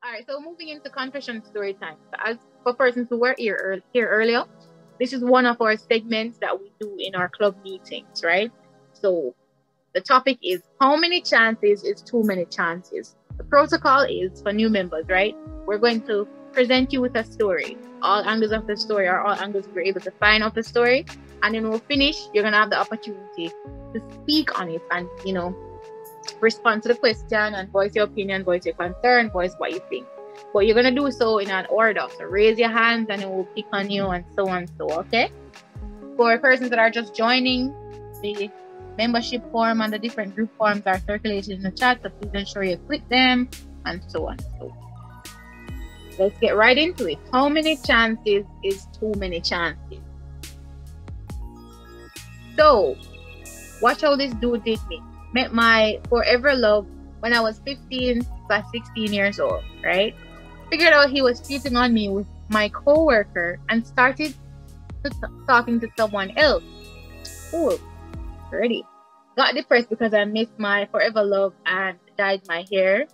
All right, so moving into confession story time. So as for persons who were here earlier, this is one of our segments that we do in our club meetings, right? So the topic is how many chances is too many chances? The protocol is for new members, right? We're going to present you with a story, all angles of the story, or all angles we're able to find of the story. And then we'll finish. You're going to have the opportunity to speak on it and, respond to the question and voice your opinion, voice your concern, voice what you think. But you're going to do so in an order. So raise your hands and it will pick on you and so on. So, okay? For persons that are just joining, the membership form and the different group forms are circulated in the chat. So please ensure you click them and so on. So let's get right into it. How many chances is too many chances? So, watch how this dude did me. Met my forever love when I was 15/16 years old, right? Figured out he was cheating on me with my coworker and started talking to someone else. Cool. Ready. Got depressed because I missed my forever love and dyed my hair.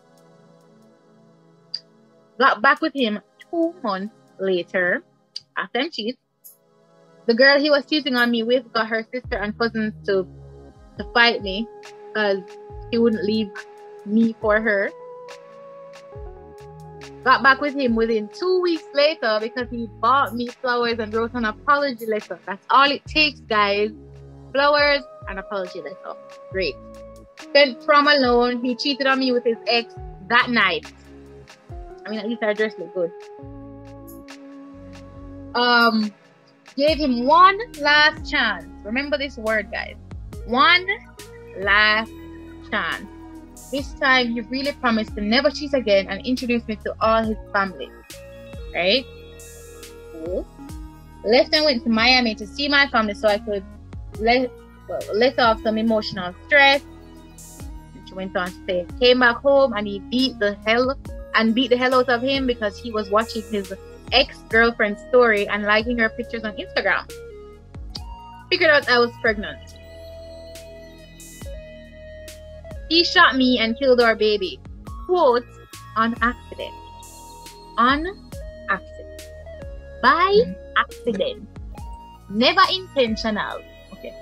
Got back with him 2 months later after him cheat. The girl he was cheating on me with got her sister and cousins to fight me because he wouldn't leave me for her. Got back with him within 2 weeks later because he bought me flowers and wrote an apology letter. That's all it takes, guys. Flowers and apology letter. Great. Spent prom alone. He cheated on me with his ex that night. I mean, at least our dress looked good. Gave him one last chance. Remember this word, guys. One last chance. This time, he really promised to never cheat again and introduce me to all his family. Right? Cool. Left and went to Miami to see my family so I could let off some emotional stress. And she went on to say, came back home and he beat the hell out of him because he was watching his ex-girlfriend's story and liking her pictures on Instagram. Figured out I was pregnant. He shot me and killed our baby. Quote, on accident. On accident. By accident. Never intentional. Okay.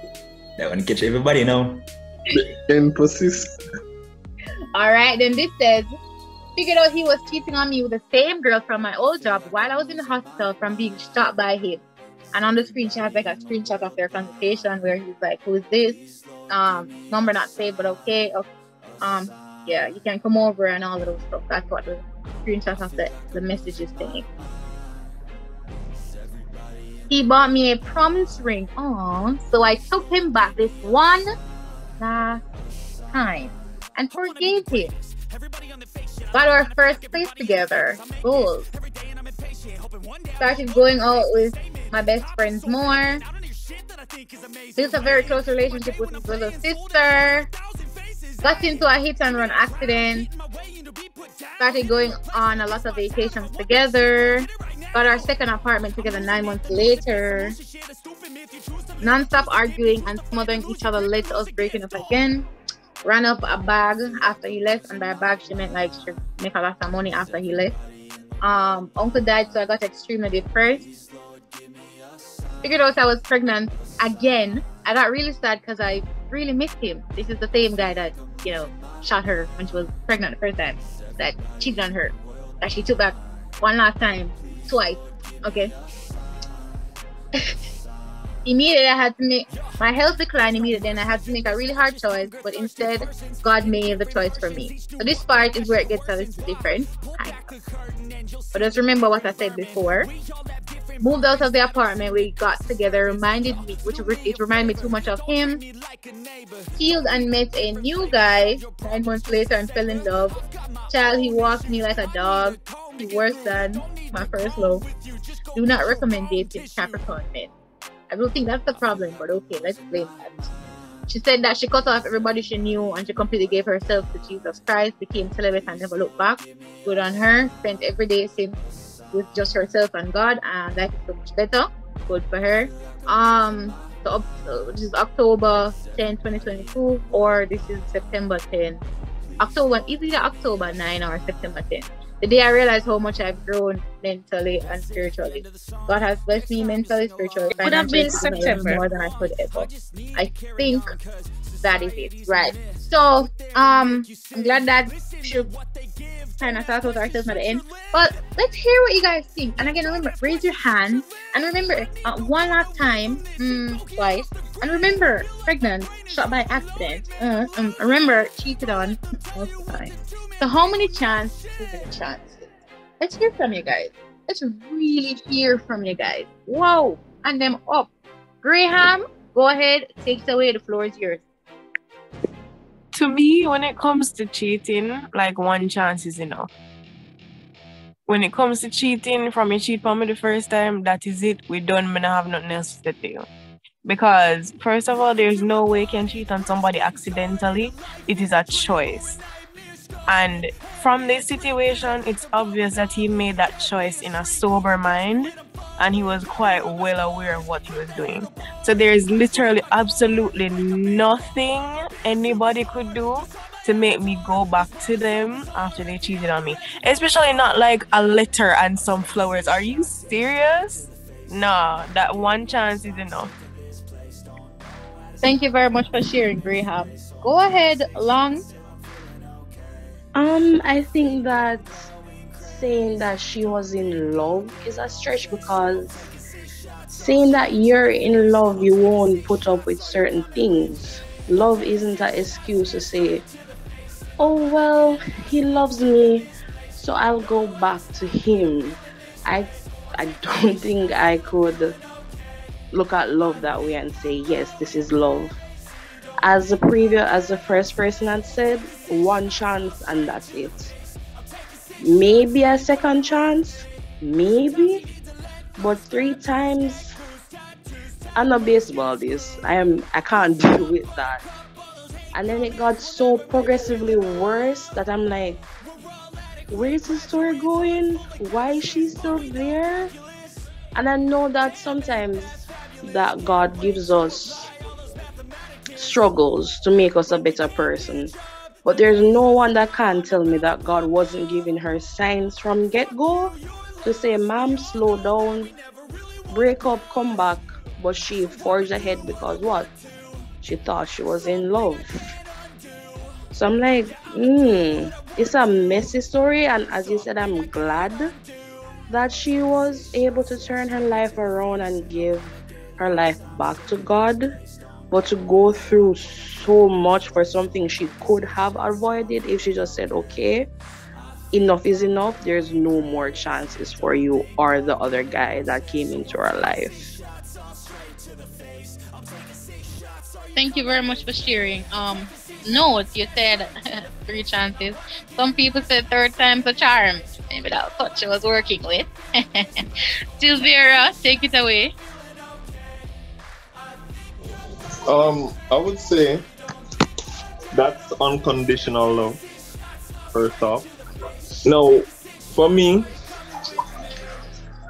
That one catch everybody now. Emphasis. Alright, then this says, figured out he was cheating on me with the same girl from my old job while I was in the hospital from being shot by him. And on the screen, she has like a screenshot of their conversation where he's like, who is this? Number not saved, but okay. Yeah, you can come over and all of those stuff. That's what the screenshot of the message is saying. He bought me a promise ring. So I took him back this one last time and forgave him. Got our first place together. Goals. Started going out with my best friends more. Built a very close relationship with his little sister. Got into a hit and run accident. Started going on a lot of vacations together. Got our second apartment together 9 months later. Non-stop arguing and smothering each other led to us breaking up again. Ran up a bag after he left, and by bag she meant like she make a lot of money after he left. Uncle died, so I got extremely depressed. Figured out I was pregnant again. I got really sad because I really missed him. This is the same guy that, shot her when she was pregnant the first time, that cheated on her, that she took back one last time, twice. Okay. Immediately I had to make my health decline immediately, and I had to make a really hard choice, but instead God made the choice for me. So this part is where it gets a little different. But just remember what I said before. Moved out of the apartment we got together, it reminded me too much of him. Healed and met a new guy 9 months later and fell in love. Child, he walked me like a dog. He worse than my first love. Do not recommend dating Capricorn men. I don't think that's the problem, but okay, let's blame that. She said that she cut off everybody she knew and she completely gave herself to Jesus Christ, became celibate and never looked back. Good on her. Spent every day since with just herself and God, and life is so much better. Good for her. So this is October 10, 2022, or this is September 10. October, either October 9 or September 10. The day I realized how much I've grown mentally and spiritually. God has blessed me mentally, spiritually, Would have financially, been physically September. more than I could ever. I think that is it. Right. So I'm glad that should kind of start out ourselves at the end. But let's hear what you guys think. And again, remember, raise your hand. And remember, one last time, twice. And remember, pregnant, shot by accident. Remember, cheated on most of the time. So how many chances? Too many chances. Let's hear from you guys. Let's really hear from you guys. Whoa, and them up. Graham, go ahead, take it away. The floor is yours. To me, when it comes to cheating, like one chance is enough. When it comes to cheating, from you cheat on me the first time, that is it. We done. I have nothing else to do. Because first of all, there's no way you can cheat on somebody accidentally. It is a choice. And from this situation, it's obvious that he made that choice in a sober mind, and he was quite well aware of what he was doing. So there's literally absolutely nothing anybody could do to make me go back to them after they cheated on me. Especially not like a letter and some flowers. Are you serious? No, that one chance is enough. Thank you very much for sharing, Graham. Go ahead, Long. I think that saying that she was in love is a stretch, because saying that you're in love, you won't put up with certain things. Love isn't an excuse to say, oh, well, he loves me, so I'll go back to him. I don't think I could look at love that way and say, yes, this is love. As the first person had said, one chance and that's it. Maybe a second chance, maybe, but 3 times. I'm not baseball this. I can't deal with that. And then it got so progressively worse that I'm like, where's the story going? Why is she still there? And I know that sometimes that God gives us struggles to make us a better person. But there's no one that can tell me that God wasn't giving her signs from get-go to say, ma'am, slow down, break up, come back. But she forged ahead because what? She thought she was in love. So I'm like, it's a messy story. And as you said, I'm glad that she was able to turn her life around and give her life back to God. But to go through so much for something she could have avoided if she just said, okay, enough is enough. There's no more chances for you or the other guy that came into her life. Thank you very much for sharing. Note, you said 3 chances. Some people said 3rd time's a charm. Maybe that was what she was working with. Silvera, take it away. I would say that's unconditional love, first off. Now, for me,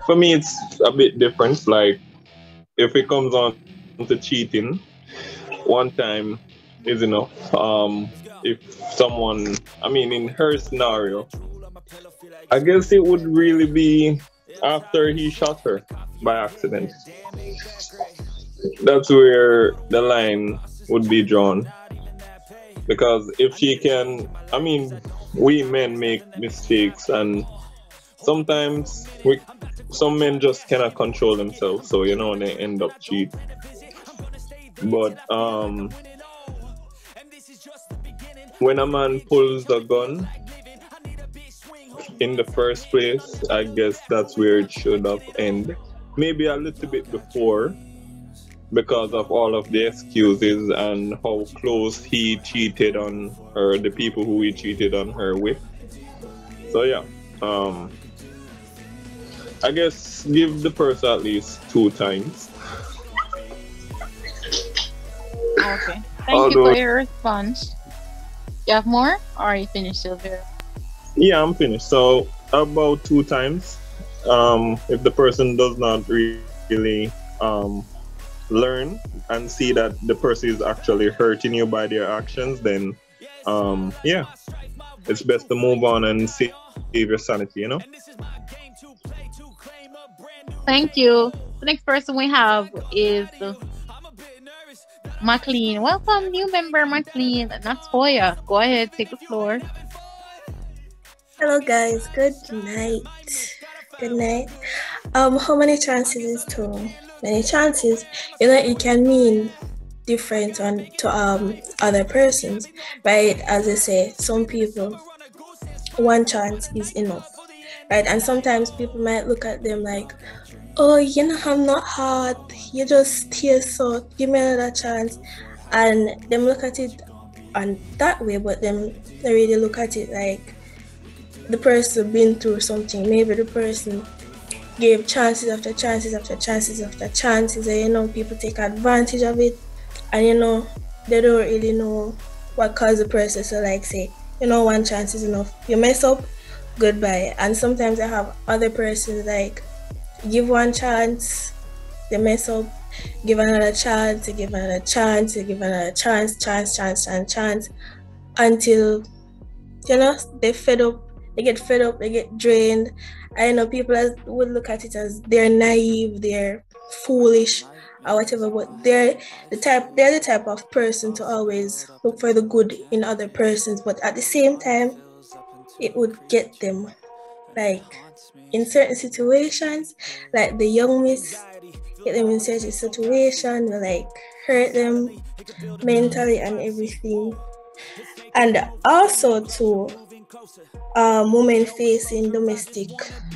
it's a bit different. Like, if it comes on to cheating, one time is enough. If someone, in her scenario, I guess it would really be after he shot her by accident. That's where the line would be drawn. Because if she can, we men make mistakes, and sometimes some men just cannot control themselves, so they end up cheating. But when a man pulls the gun in the first place, I guess that's where it should have ended. Maybe a little bit before, because of all of the excuses and how close he cheated on her, the people who he cheated on her with. So yeah, I guess give the person at least 2 times. Okay. Thank you for your response. You have more, or are you finished, Sylvia? Yeah, I'm finished. So about 2 times. If the person does not really learn and see that the person is actually hurting you by their actions, then yeah, it's best to move on and save your sanity, you know? Thank you. The next person we have is McLean. Welcome, new member McLean. Natoya, go ahead, take the floor. Hello guys, good night. Good night. How many chances is too many chances? You know, it can mean different to other persons, right? As I say, some people one chance is enough, right? And sometimes people might look at them like, oh, you know, I'm not hard, you just here, so give me another chance. And them look at it on that way, but them they really look at it like the person been through something. Maybe the person gave chances after chances after chances after chances, and you know, people take advantage of it, and you know, they don't really know what caused the person. So like say, you know, one chance is enough. You mess up, goodbye. And sometimes I have other persons like give one chance, they mess up, give another chance, they give another chance, they give another chance, chance until, you know, they fed up, they get fed up, they get drained. I know people would look at it as they're naive, they're foolish or whatever, but they're the type of person to always look for the good in other persons, but at the same time it would get them like in certain situations, like the young miss, get them in certain situation, like hurt them mentally and everything. And also to women facing domestic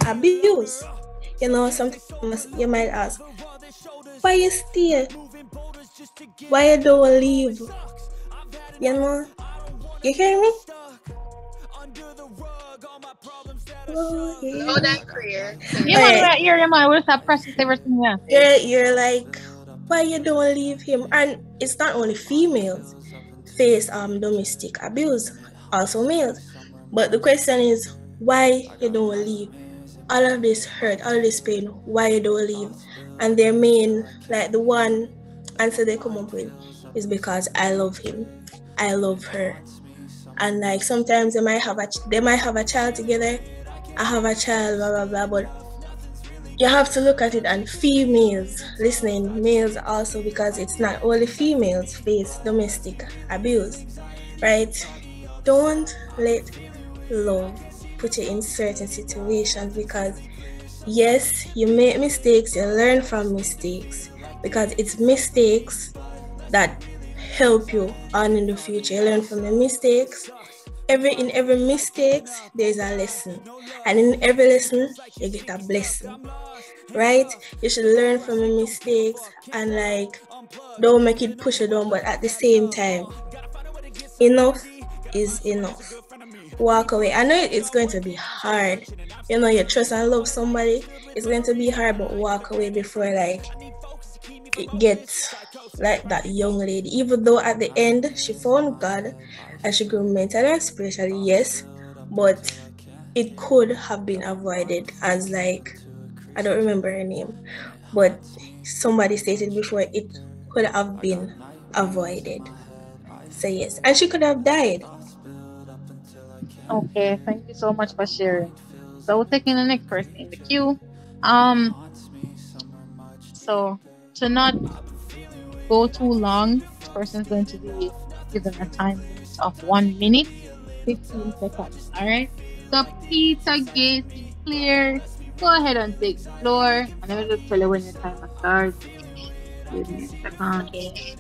abuse. You know, sometimes you might ask, why you stay? Why you don't leave? You know, you hear me? Oh, yeah. Loud and clear. Yeah, man, right here, you man, we'll stop process everything. Yeah. You're like, why you don't leave him? And it's not only females face domestic abuse, also males. But the question is, why you don't leave? All of this hurt, all of this pain, why you don't leave? And their main, like the one answer they come up with is because I love him, I love her. And like sometimes they might have a child together, I have a child, blah blah blah, but you have to look at it, and females listening, males also, because it's not only females face domestic abuse, right? Don't let love put you in certain situations, because yes, you make mistakes, you learn from mistakes, because it's mistakes that help you on in the future. You learn from the mistakes. In every mistake, there's a lesson. And in every lesson, you get a blessing. Right? You should learn from the mistakes and like don't make it push you down, but at the same time, enough is enough. Walk away. I know it's going to be hard. You know, you trust and love somebody, it's going to be hard, but walk away before like it gets like that young lady. Even though at the end she found God and she grew mentally and spiritually, yes, but it could have been avoided, as like, I don't remember her name, but somebody stated before, it could have been avoided. So yes, and she could have died. Okay, thank you so much for sharing. So we're taking the next person in the queue. So to not go too long, this person's going to be given a time limit of 1 minute, 15 seconds. All right. So Peter Gates is clear. Go ahead and take the floor. And I will tell you when your timer starts. Give me a second. Okay.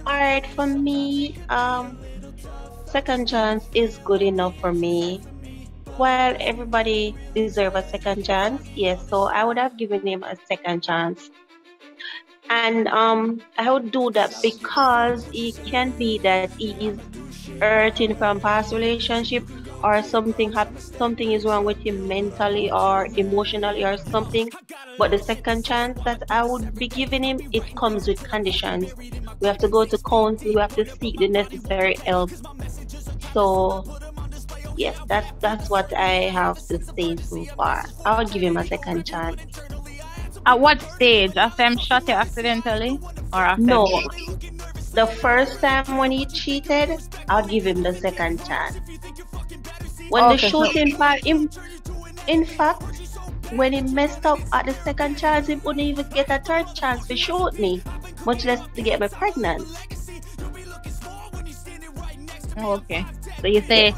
All right, for me, second chance is good enough for me. While everybody deserves a second chance, yes, so I would have given him a second chance. And I would do that because it can be that he is hurting from past relationship, or something is wrong with him mentally or emotionally or something. But the second chance that I would be giving him, it comes with conditions. We have to go to counsel, we have to seek the necessary help. So yes, that's what I have to say so far. I would give him a second chance. At what stage? After I'm shot you accidentally? Or after? No. The first time when he cheated, I'll give him the second chance. When the Okay, so shooting part, in fact, when he messed up at the second chance, he wouldn't even get a third chance to shoot me, much less to get me pregnant. okay. So you say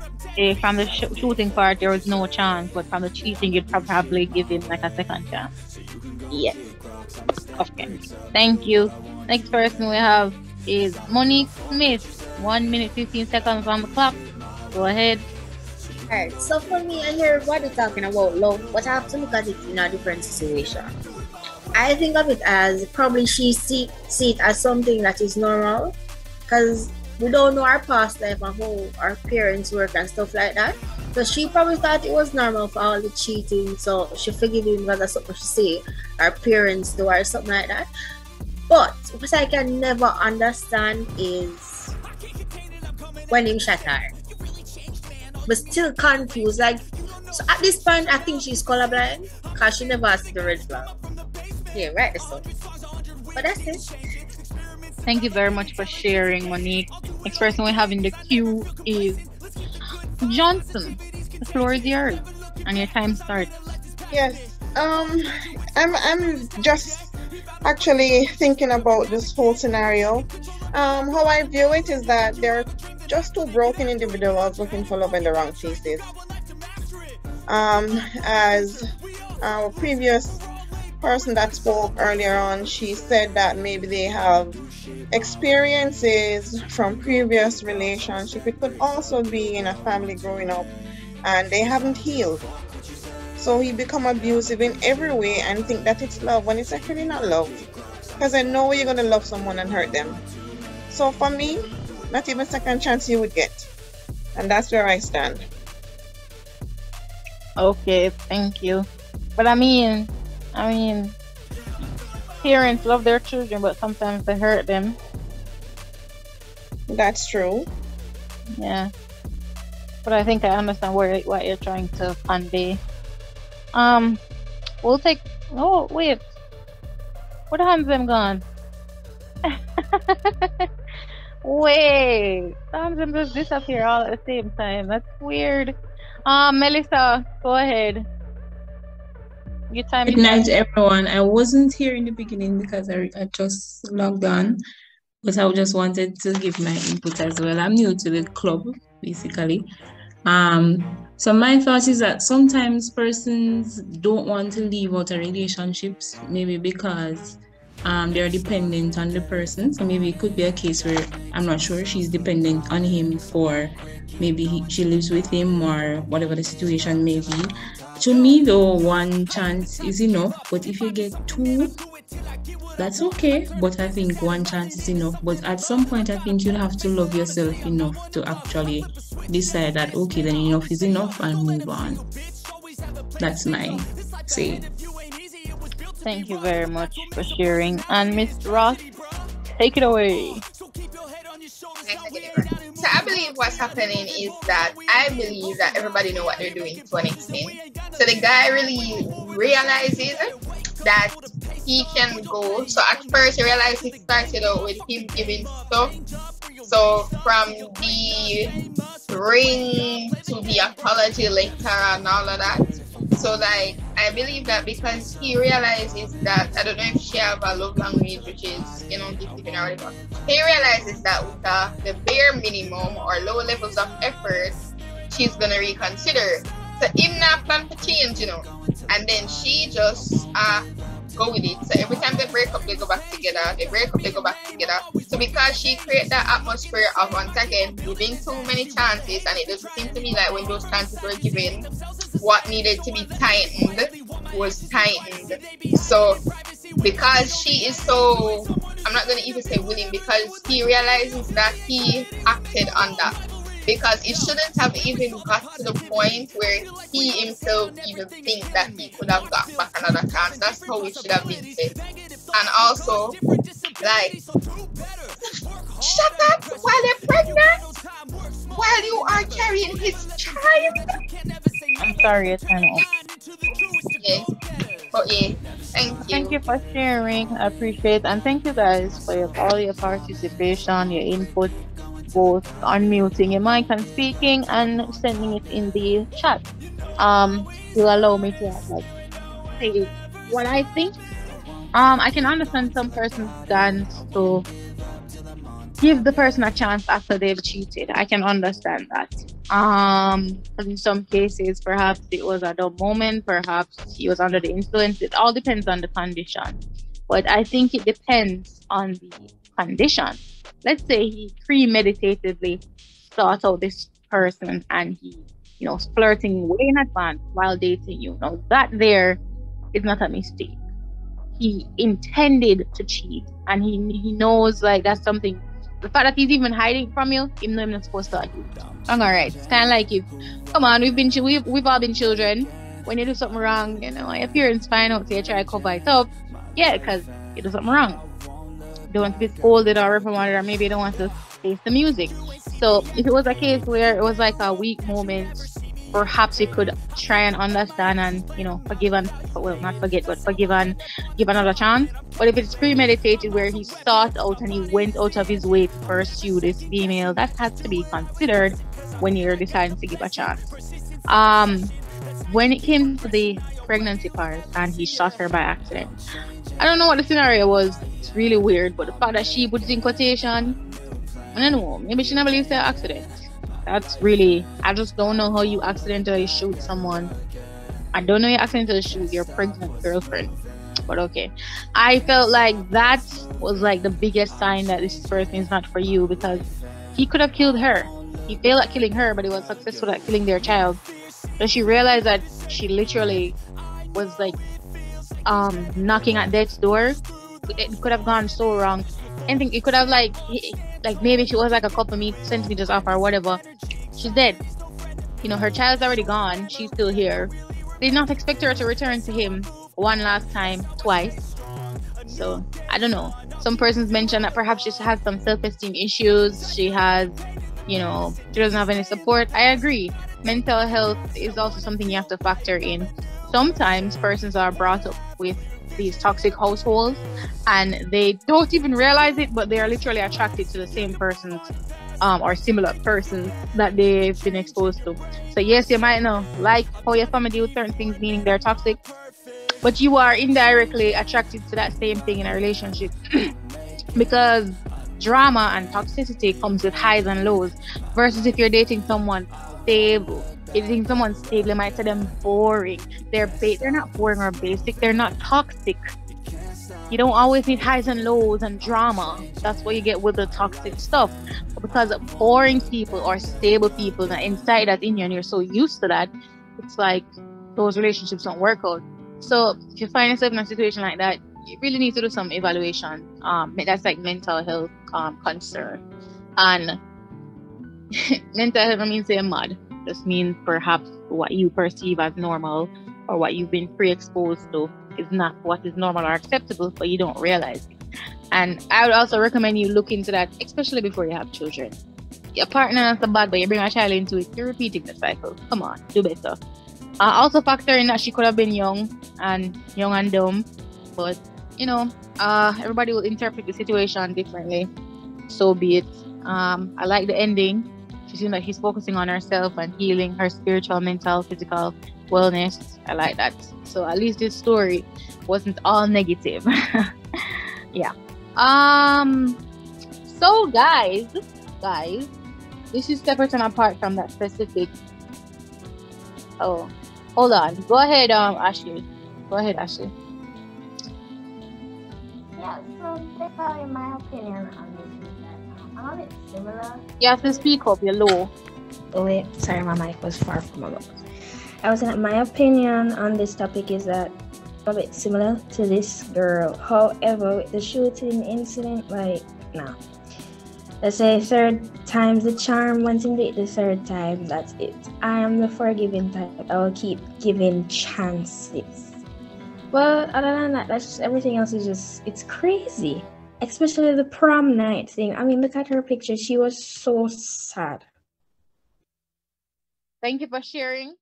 from the shooting part there was no chance, but from the cheating you'd probably give him like a second chance. Yes. Okay. Thank you. Next person we have is Monique Smith. 1 minute 15 seconds on the clock. Go ahead. Alright, so for me, I hear everybody talking about love, but I have to look at it in a different situation. I think of it as probably she see it as something that is normal, because we don't know our past life and how our parents work and stuff like that. So she probably thought it was normal for all the cheating, so she forgive him because that's something she say our parents do or something like that. But what I can never understand is when him shot her. But still confused. Like, so at this point, I think she's colorblind because she never has the red flag. Yeah, right. So, but that's it. Thank you very much for sharing, Monique. Next person we have in the queue is Johnson. The floor is yours, and your time starts. Yes. I'm just actually thinking about this whole scenario. How I view it is that they're just two broken individuals looking for love in the wrong places. As our previous person that spoke earlier on, she said that maybe they have experiences from previous relationship. It could also be in a family growing up and they haven't healed. So he become abusive in every way and think that it's love when it's actually not love. Because I know you're gonna love someone and hurt them. So for me, not even second chance you would get. And that's where I stand. Okay, thank you. But I mean, parents love their children, but sometimes they hurt them. That's true. Yeah. But I think I understand what you're trying to convey. We'll take. Oh wait, where the hands them gone? Wait, the hands them just disappear all at the same time. That's weird. Melissa, go ahead. Your time Good is night, up. everyone. I wasn't here in the beginning because I just logged on, but I just wanted to give my input as well. I'm new to the club, basically. So my thought is that sometimes persons don't want to leave out a relationships, maybe because they're dependent on the person. So maybe it could be a case where I'm not sure she's dependent on him for maybe she lives with him or whatever the situation may be. To me, though, one chance is enough. But if you get two, that's okay. But I think one chance is enough. But at some point, I think you'll have to love yourself enough to actually decide that, okay, then enough is enough and move on. That's my say. Thank you very much for sharing. And Miss Ross, take it away. So I believe what's happening is that I believe that everybody know what they're doing to an extent. So the guy really realizes that he can go. So at first he realized it started out with him giving stuff. So from the ring to the apology letter and all of that. So like I believe that because he realizes that, I don't know if she have a love language which is, gifting or whatever. He realizes that with the bare minimum or low levels of effort, she's gonna reconsider. So him not plan for change, and then she just go with it. So every time they break up, they go back together. They break up, they go back together. So because she created that atmosphere of once again giving too many chances, and it doesn't seem to me like when those chances were given, what needed to be tightened was tightened. So because she is so, I'm not gonna even say willing, because he realizes that he acted on that. Because it shouldn't have even got to the point where he himself even think that he could have got back another chance. That's how it should have been said. And also, like, shut up while you're pregnant, while you are carrying his child. I'm sorry, it's time up. Yeah, but yeah, Thank you for sharing. I appreciate, and thank you guys for all your participation, your input, both unmuting your mic and speaking and sending it in the chat. To allow me to like say what I think. I can understand some persons stance to give the person a chance after they've cheated. I can understand that. 'Cause in some cases, perhaps it was a dumb moment, perhaps he was under the influence. It all depends on the condition. But I think it depends on the condition. Let's say he premeditatedly sought out this person and he, was flirting way in advance while dating you. Now that there is not a mistake. He intended to cheat and he knows like that's something. The fact that he's even hiding from you, even though I'm not supposed to do. I'm alright. It's kind of like if, come on, we've all been children. When you do something wrong, your parents find out, so you try to cover it up. Yeah, because you do something wrong. You don't want to be scolded or reprimanded, or maybe you don't want to face the music. So if it was a case where it was like a weak moment, perhaps you could try and understand and forgive and not forget, but forgive and give another chance. But if it's premeditated where he sought out and he went out of his way to pursue this female, that has to be considered when you're deciding to give a chance. When it came to the pregnancy part and he shot her by accident, I don't know what the scenario was. It's really weird, but the fact that she put it in quotation, I don't know, maybe she never lived the accident. That's really, I just don't know how you accidentally shoot someone. I don't know you accidentally shoot your pregnant girlfriend, but okay. I felt like that was like the biggest sign that this person is not for you, because he could have killed her. He failed at killing her, but he was successful at killing their child. So she realized that she literally was like knocking at death's door. It could have gone so wrong. Anything, it could have like maybe she was like a couple centimeters off or whatever. She's dead. Her child's already gone. She's still here. They did not expect her to return to him one last time, twice. So I don't know. Some persons mentioned that perhaps she has some self-esteem issues. She has, she doesn't have any support. I agree. Mental health is also something you have to factor in. Sometimes persons are brought up with these toxic households and they don't even realize it, but they are literally attracted to the same persons or similar persons that they've been exposed to. So yes, you might know like how your family deal with certain things, meaning they're toxic, but you are indirectly attracted to that same thing in a relationship because drama and toxicity comes with highs and lows, versus if you're dating someone stable. Dating someone stable, you might say them boring. They're not boring or basic. They're not toxic. You don't always need highs and lows and drama. That's what you get with the toxic stuff. But because boring people or stable people that inside that in you and you're so used to that, it's like those relationships don't work out. So if you find yourself in a situation like that, you really need to do some evaluation. That's like mental health concern. And mental health, I mean, say mad. Just means perhaps what you perceive as normal or what you've been pre-exposed to is not what is normal or acceptable, but you don't realize it. And I would also recommend you look into that, especially before you have children. Your partner is so bad, but you bring a child into it, you're repeating the cycle. Come on, do better. Also factor in that she could have been young and dumb, but everybody will interpret the situation differently. So be it. I like the ending. She seems like she's focusing on herself and healing her spiritual, mental, physical wellness. I like that. So at least this story wasn't all negative. Yeah. So guys, this is separate and apart from that specific. Oh, hold on. Go ahead, Ashley. Go ahead, Ashley. Yeah, so basically my opinion on this is that I'm a bit similar. You have to speak up, you're low. Oh wait, sorry, my mic was far from my mouth. I was saying that my opinion on this topic is that I'm a bit similar to this girl. However, with the shooting incident, like, nah. Let's say third time's the charm. Once you date the third time, that's it. I am the forgiving type. I will keep giving chances. Well, other than that, that's just everything else is just, it's crazy. Especially the prom night thing. I mean, look at her picture. She was so sad. Thank you for sharing.